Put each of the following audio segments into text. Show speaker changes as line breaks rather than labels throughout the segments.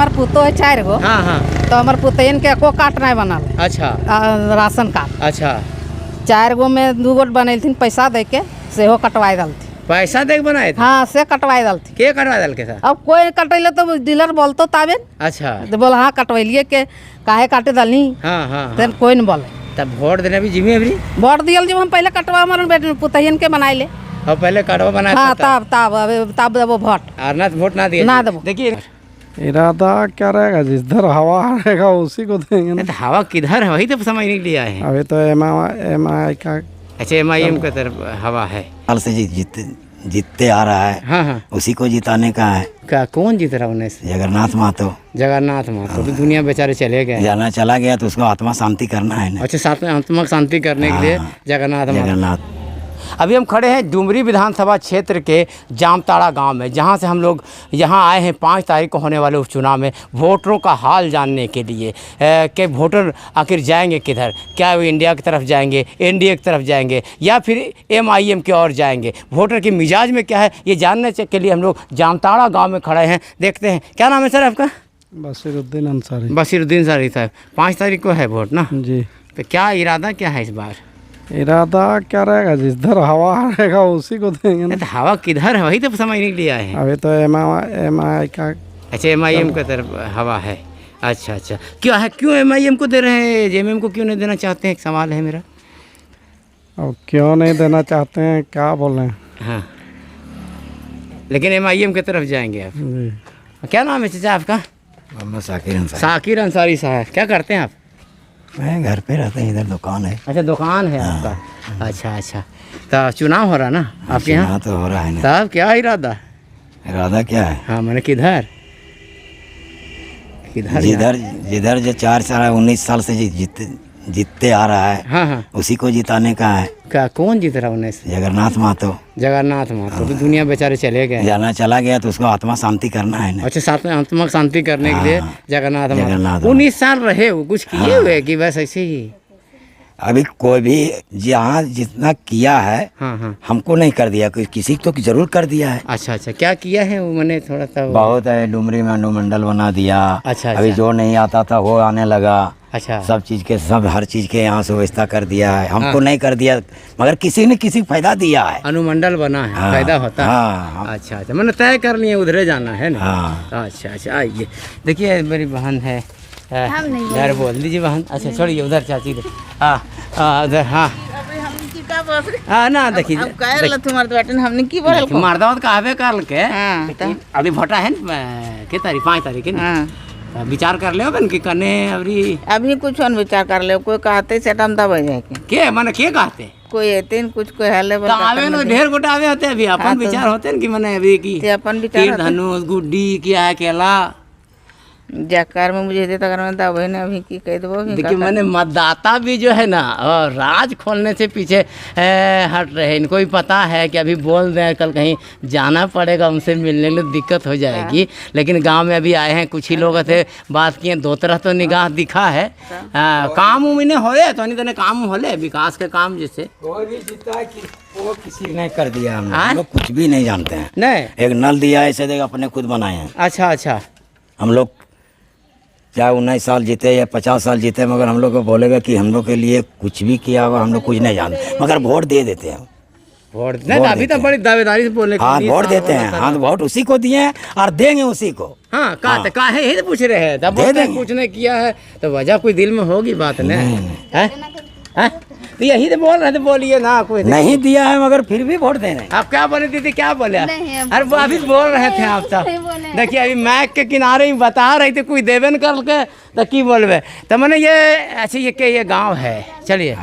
हमारे पुतो है 4 गो।
हाँ हाँ।
तो हमारे पुतैन के एको कार्ड नहीं बनल।
अच्छा
राशन कार्ड।
अच्छा
4 गो में 2 गो बनैलथिन पैसा दे के सेहो कटवाई दलथी।
पैसा दे के बनाए थे?
हाँ से कटवाई दलथी।
के कटवा दल के था?
अब कोई कटैले तो डीलर बोलतो ताबे।
अच्छा
तो बोल हाँ कटवैलिए के काहे काटे दलनी।
हाँ हाँ
तेन कोई नहीं बोले।
तब वोट देने भी जिम्मे अभी
वोट दियल जब हम पहले कटवा हमारे पुतैन के बनाई ले।
और पहले कटवा बनाया
हाँ
था
तब देवो वोट।
और ना वोट ना दिए?
ना देबो।
देखिए
इरादा क्या रहेगा, जिधर हवा रहेगा उसी को देंगे ना।
तो हवा किधर है वही तो समझ नहीं लिया है।
अभी तो एम.आई. का
अच्छा MIM की तरफ हवा है।
साल से जीतते आ रहा है।
हाँ हाँ।
उसी को जिताने का है।
क्या कौन जीत रहा उन्हें से?
जगन्नाथ महतो।
जगन्नाथ महतो तो दुनिया बेचारे चले गए।
जाना चला गया तो उसको आत्मा शांति करना है ना।
अच्छा साथ में आत्मक शांति करने के लिए जगन्नाथ महतो।
जगन्नाथ।
अभी हम खड़े हैं डुमरी विधानसभा क्षेत्र के जामताड़ा गांव में, जहां से हम लोग यहां आए हैं 5 तारीख को होने वाले उपचुनाव में वोटरों का हाल जानने के लिए कि वोटर आखिर जाएंगे किधर। क्या वो इंडिया की तरफ जाएंगे, NDA की तरफ जाएंगे या फिर MIM की ओर जाएंगे। वोटर के मिजाज में क्या है ये जानने के लिए हम लोग जामताड़ा गाँव में खड़े हैं। देखते हैं क्या नाम है सर आपका?
बशीरुद्दीन अंसारी।
बशीरुद्दीन सारी साहब। 5 तारीख को है वोट ना
जी।
तो क्या इरादा क्या है इस बार?
इरादा क्या रहेगा, जिधर हवा रहेगा उसी को देंगे ना।
तो हवा किधर है वही तो समझ नहीं लिया है।
अभी तो एम.आई. का।
अच्छा MIM की तरफ हवा है। अच्छा अच्छा क्या है, क्यों MIM को दे रहे हैं, JMM को क्यों नहीं देना चाहते हैं? एक सवाल है मेरा।
अब क्यों नहीं देना चाहते हैं क्या बोलें।
हाँ लेकिन MIM की तरफ जाएंगे आप।
जी।
क्या नाम है चाचा आपका?
मोहम्मद साकिर अंसारी।
साकिर अंसारी साहब। क्या करते हैं आप?
मैं घर पे रहता हूँ, इधर दुकान है।
अच्छा दुकान है आपका। अच्छा अच्छा तो चुनाव हो रहा ना आपके यहाँ?
तो हो रहा है ना।
साहब क्या इरादा?
इरादा क्या है?
हाँ मैंने किधर किधर
जिधर जिधर जो 19 साल से जीतते आ रहा है।
हाँ हाँ।
उसी को जिताने का है।
क्या कौन जीत रहा उन्हें से?
जगन्नाथ महतो।
जगन्नाथ महतो तो दुनिया बेचारे चले गए।
जाना चला गया तो उसको आत्मा शांति करना है ना।
अच्छा साथ में आत्मक शांति करने के लिए जगन्नाथ
जगन्नाथ
19 साल रहे वो कुछ किए हुए कि बस ऐसे ही?
अभी कोई भी जहाँ जितना किया है
हाँ हाँ।
हमको नहीं कर दिया, किसी को जरूर कर दिया है।
अच्छा अच्छा क्या किया है वो? मैंने थोड़ा सा
बहुत है, डुमरी में अनुमंडल बना दिया।
अच्छा
अभी जो नहीं आता था वो आने लगा।
अच्छा
सब चीज़ के सब हर चीज़ के यहाँ से व्यवस्था कर दिया है। हमको नहीं कर दिया मगर किसी ने किसी फायदा दिया है।
अनुमंडल बना है। फायदा होता है।
हाँ।
अच्छा अच्छा मैंने तय कर लिए उधरे जाना है ना।
हाँ।
अच्छा अच्छा आइए देखिए मेरी बहन है। घर बोल दीजिए बहन। अच्छा छोड़िए उधर चाची दे। हाँ उधर। हाँ हाँ ना देखिए मर्दावत कहबे कर के अभी वोटा है के तारीख 5 तारीख है ना। विचार कर ले बन के कने
अभी कुछ विचार कर ले। कोई कहते सेटम दबा जाए
के माने के कहते
कोई एतेन कुछ कोई हले
तो आवे ना ढेर गोटा आवे होते अभी अपन विचार होते हैं कि मैंने अभी की
अपन विचार
धनुष गुड्डी क्या है केला
जकार में मुझे देता करना था वही ना अभी की कह दो।
देखिए मैंने मतदाता भी जो है ना और राज खोलने से पीछे हट रहे। इनको भी पता है कि अभी बोल दें कल कहीं जाना पड़ेगा उनसे मिलने में दिक्कत हो जाएगी। लेकिन गांव में अभी आए हैं कुछ ही लोग थे बात किए 2 तरह तो निगाह दिखा है। काम उन्हें होले तो नहीं तो काम होले विकास के काम जैसे
कोई भी जीता है कि वो किसी ने कर दिया। हम लोग कुछ भी नहीं जानते हैं।
नहीं
एक नल दिया ऐसे देगा अपने खुद बनाए हैं।
अच्छा अच्छा
हम लोग चाहे 19 साल जीते या 50 साल जीते मगर हम लोग को बोलेगा कि हम लोग के लिए कुछ भी किया होगा हम लोग कुछ नहीं जानते मगर वोट दे देते हैं।
वोट नहीं अभी तो बड़ी दावेदारी से बोलने
हाँ वोट देते हैं। हाँ वोट उसी को दिए हैं और देंगे उसी को।
हाँ का है यही तो पूछ रहे हैं तब कुछ नहीं किया है तो वजह कोई दिल में होगी बात नहीं। तो यही तो बोल रहे थे बोलिए ना कोई
नहीं दिया है मगर फिर भी वोट दे रहे हैं।
आप क्या बोले दीदी क्या बोले? अरे वो अभी बोल रहे थे आप सब देखिए अभी मैक के किनारे ही बता रहे थे कोई देवे न कर के तो की बोलबे तो मैंने ये अच्छा ये गांव है। चलिए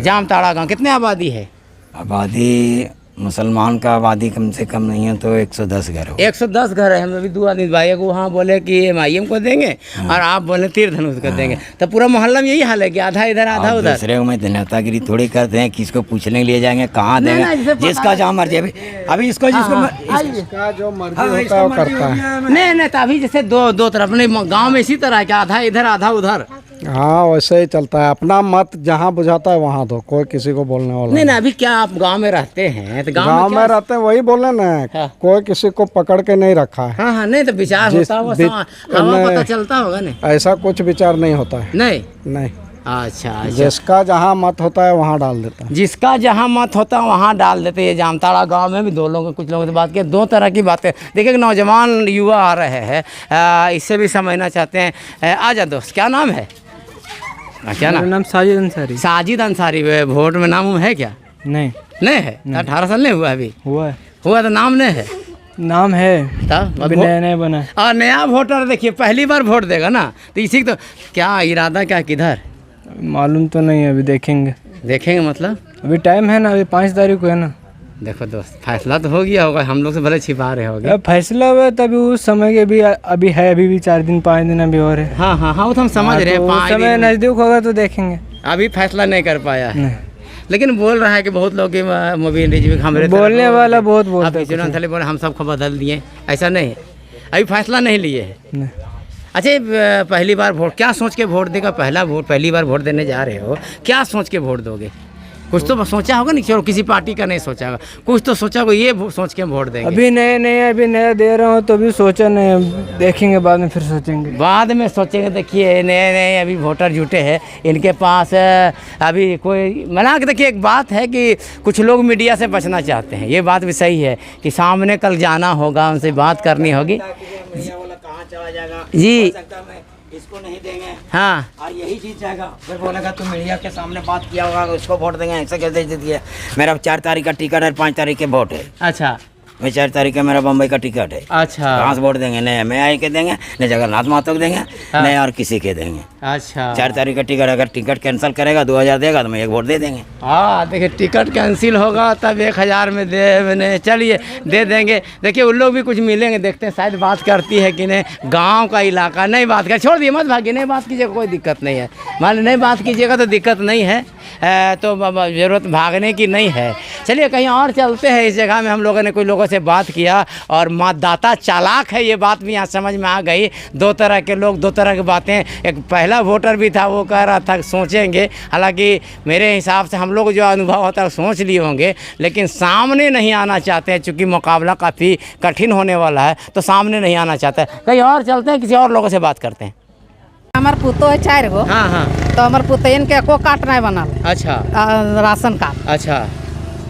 जामताड़ा गांव कितने आबादी है?
आबादी मुसलमान का आबादी कम से कम नहीं है तो 110 घर हो।
110 घर है। हम अभी 2 आदमी भाई को वहाँ बोले कि MIM को देंगे और आप बोले तीर धनुष को देंगे तो पूरा मोहल्ला में यही हाल है कि आधा इधर आधा उधर।
दूसरे में नेतागिरी थोड़ी करते हैं किसको पूछने के लिए जाएंगे कहाँ देंगे जिसका जहाँ मर्जी। अभी इसको
जिसका जो मर्जी होता है वो करता है।
नहीं तो अभी जैसे दो तरफ नहीं गाँव में इसी तरह है कि आधा इधर आधा उधर
हाँ वैसे ही चलता है, अपना मत जहाँ बुझाता है वहाँ दो, कोई किसी को बोलने वाला
नहीं ना, अभी क्या आप गांव में रहते हैं तो
गांव में रहते हैं वही बोले ना।
हाँ।
कोई किसी को पकड़ के नहीं रखा है,
हाँ हाँ, नहीं तो विचार होता होगा, हवा पता चलता होगा नहीं।
ऐसा कुछ विचार नहीं होता है।
नहीं,
नहीं,
अच्छा अच्छा,
जिसका जहाँ मत होता है वहाँ डाल देता है।
जिसका जहाँ मत होता है वहाँ डाल देते हैं। ये जामताड़ा गांव में भी दो लोगों कुछ लोगों से बात किया, दो तरह की बातें। देखिए नौजवान युवा आ रहे हैं, इससे भी समझना चाहते हैं। आ जा दोस्त, क्या नाम है? क्या नाम?
नाम साजिद अंसारी।
साजिद अंसारी। वोट में नाम है क्या?
नहीं
नहीं है, 18 साल नहीं हुआ अभी?
हुआ है,
हुआ तो नाम नहीं है।
नाम है
तब
अभी नया नया बना है।
और नया वोटर देखिए पहली बार वोट देगा ना, तो इसी तो क्या इरादा, क्या किधर
मालूम तो नहीं है, अभी देखेंगे।
देखेंगे मतलब?
अभी टाइम है ना, अभी 5 तारीख को है ना।
देखो दोस्त, फैसला तो हो गया होगा, हम लोग से भले छिपा रहे होगे।
अब फैसला हुआ तभी उस समय के भी अभी है, अभी भी 4 दिन 5 दिन अभी और है।
हाँ हाँ हाँ, वो तो हम समझ रहे हैं।
तो उस
5
समय
दिन
नजदीक होगा तो देखेंगे।
अभी फैसला नहीं कर पाया है,
नहीं।
लेकिन बोल रहा है कि बहुत लोग मोबाइल हमारे
बोलने वाला बहुत बोलता है।
बोले हम सबको बदल दिए, ऐसा नहीं है, अभी फैसला नहीं लिए है।
नहीं।
अच्छा, पहली बार वोट क्या सोच के वोट देगा? पहली बार वोट देने जा रहे हो, क्या सोच के वोट दोगे? कुछ तो सोचा होगा नहीं, चलो किसी पार्टी का नहीं सोचा होगा, कुछ तो सोचा होगा ये सोच के वोट देंगे।
अभी अभी नया दे रहा हूँ तो अभी सोचा नहीं, देखेंगे बाद में, फिर सोचेंगे।
बाद में सोचेंगे। देखिए नए अभी वोटर जुटे हैं, इनके पास अभी कोई मना के। देखिए एक बात है कि कुछ लोग मीडिया से बचना चाहते हैं, ये बात भी सही है कि सामने कल जाना होगा, उनसे बात करनी होगी। कहाँ चला जाएगा जी, इसको नहीं देंगे, हाँ, और यही चीज जाएगा, फिर बोलेगा तुम मीडिया के सामने बात किया होगा, उसको वोट देंगे, ऐसा कैसे दे दिया। मेरा 4 तारीख का टिकट है, 5 तारीख के वोट है। अच्छा, मैं 4 तारीख का मेरा बम्बई का टिकट है। अच्छा, कहाँ से वोट देंगे? नहीं मैं आई के देंगे, नहीं जगन्नाथ माता को देंगे, नहीं और किसी के देंगे। अच्छा, 4 तारीख का टिकट, अगर टिकट कैंसिल करेगा 2000 देगा तो मैं 1 वोट दे देंगे। हाँ देखिए, टिकट कैंसिल होगा तब 1000 में दे, चलिए दे देंगे। देखिए उन लोग भी कुछ मिलेंगे, देखते हैं शायद बात करती है कि नहीं। गाँव का इलाका नहीं बात कर, छोड़ दिए मत भागिए, नहीं बात कीजिएगा, कोई दिक्कत नहीं है। मान नहीं बात कीजिएगा तो दिक्कत नहीं है, तो ज़रूरत भागने की नहीं है। चलिए कहीं और चलते हैं। इस जगह में हम लोगों ने कुछ लोगों से बात किया और मतदाता चालाक है, ये बात भी यहाँ समझ में आ गई। 2 तरह के लोग, 2 तरह की बातें। एक पहला वोटर भी था, वो कह रहा था सोचेंगे, हालांकि मेरे हिसाब से हम लोग जो अनुभव होता है सोच लिए होंगे, लेकिन सामने नहीं आना चाहते हैं, चूँकि मुकाबला काफ़ी कठिन होने वाला है, तो सामने नहीं आना चाहता है। कहीं और चलते हैं, किसी और लोगों से बात करते हैं।
हमार पुतो है 4 गो।
हाँ हाँ,
तो हमार पुतैन के एको कार्ड नहीं बनल।
अच्छा,
राशन कार्ड।
अच्छा,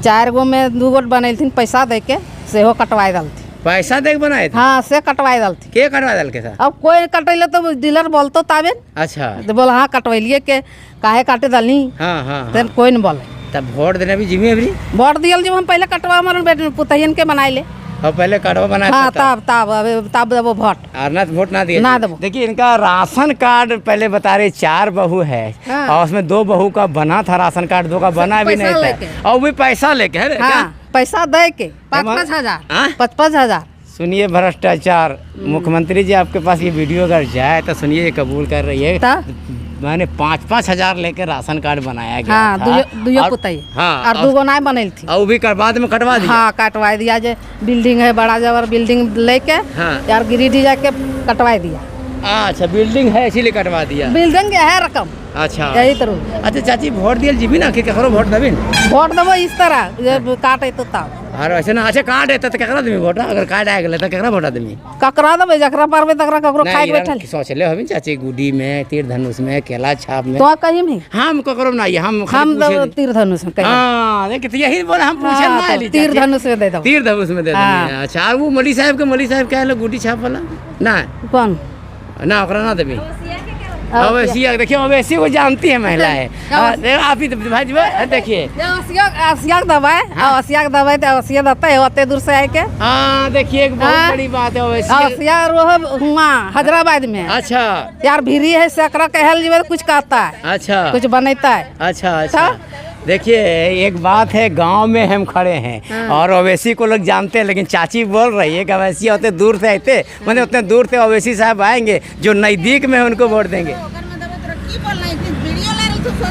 4 गो में 2 गो बनैलथिन, पैसा दे के सेहो कटवाई दलथी।
पैसा देख बनाए थे?
हाँ, से कटवाई दलथी।
के कटवा दल के साथ?
अब कोई कटैले तो डीलर बोलतो ताबे।
अच्छा,
तो बोला हाँ कटवैलिए के काहे काटे दलनी।
हाँ हाँ,
तेन कोई नहीं बोले।
तब वोट देने भी जिम्मे अभी
वोट दियल जब हम पहले कटवा हमारे पुतैन के बनाए ले।
और पहले कार्डवा बनाया
हाँ,
था
तब देबो वोट।
और ना वोट ना दिए
ना देबो।
देखिए इनका राशन कार्ड पहले बता रहे 4 बहू है।
हाँ।
और उसमें 2 बहू का बना था राशन कार्ड, 2 का बना भी नहीं था, और भी पैसा लेके है क्या?
हाँ, पैसा दे के 5-5 हजार, 5-5 हजार।
सुनिए भ्रष्टाचार। मुख्यमंत्री जी आपके पास ये वीडियो अगर जाए तो सुनिए, ये कबूल कर रही है, मैंने 5-5 हजार लेकर राशन कार्ड बनाया गया
हाँ,
था।
दुयो पुतई।
हाँ,
और 2 गो नहीं बनल थी,
और भी बाद में कटवा दिया।
हाँ, कटवा दिया। जे बिल्डिंग है बड़ा जबर, बिल्डिंग लेके यार गिरिडीह जाके कटवा दिया।
अच्छा, बिल्डिंग है इसीलिए कटवा दिया।
बिल्डिंग के है रकम।
अच्छा,
यही तरह।
अच्छा चाची, वोट दियल जीबी ना कि ककरो वोट देबी?
वोट देबो इस तरह जे काटे तो तब।
अरे वैसे ना, अच्छा कार्ड है तो ककरा देबी वोट? अगर कार्ड आ गेले तो ककरा वोट देबी?
ककरा देबे, जकरा पारबे तकरा, ककरो खाए के बैठल।
सोचले हबी चाची, गुडी में, तीर धनुष में, केला छाप में।
तो कहीं नहीं
हम ककरो ना, हम
तीर धनुष में।
हां देखिए, तो यही बोला हम पूछे ना
हाँ,
ली
तीर धनुष में दे दो।
तीर धनुष में दे देंगे। अच्छा, वो मौलवी साहब क्या है, गुडी छाप वाला ना?
कौन
ना, ओकरा ना देबी। अवैसी, देखिए अवैसी वो जानती है महिलाएं। आप ही भाई देखिए,
असिया दवाई, असिया दवाई तो असिया देता है ओते दूर से आके।
हाँ देखिए, एक बहुत बड़ी बात है
असिया हुआ हैदराबाद में।
अच्छा
यार भीरी है, सकरा कहल जीवे कुछ कहता है।
अच्छा,
कुछ बनता है।
अच्छा, देखिए एक बात है, गांव में हम खड़े हैं और ओवैसी को लोग जानते हैं, लेकिन चाची बोल रही है कि ओवैसी होते दूर से आते, मैंने उतने दूर से ओवैसी साहब आएंगे, जो नज़दीक में है उनको वोट देंगे।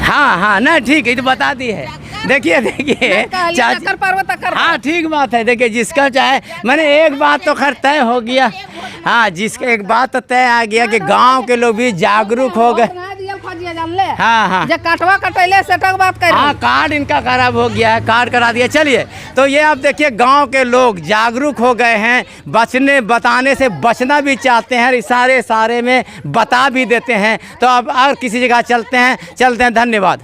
हाँ हाँ, ना ठीक है, तो बता दी है। देखिए चाची, हाँ ठीक बात है। देखिए जिसका चाहे, मैंने एक बात तो खैर तय हो गया। हाँ, जिसका एक बात तो तय आ गया कि गांव के लोग भी जागरूक हो गए।
जानले
हाँ, हाँ।
जे काटवा कटैले सेटक बात कर
हाँ, कार्ड इनका खराब हो गया है, कार्ड करा दिया। चलिए, तो ये आप देखिए गांव के लोग जागरूक हो गए हैं, बताने से बचना भी चाहते हैं, इशारे में बता भी देते हैं। तो अब और किसी जगह चलते हैं। धन्यवाद।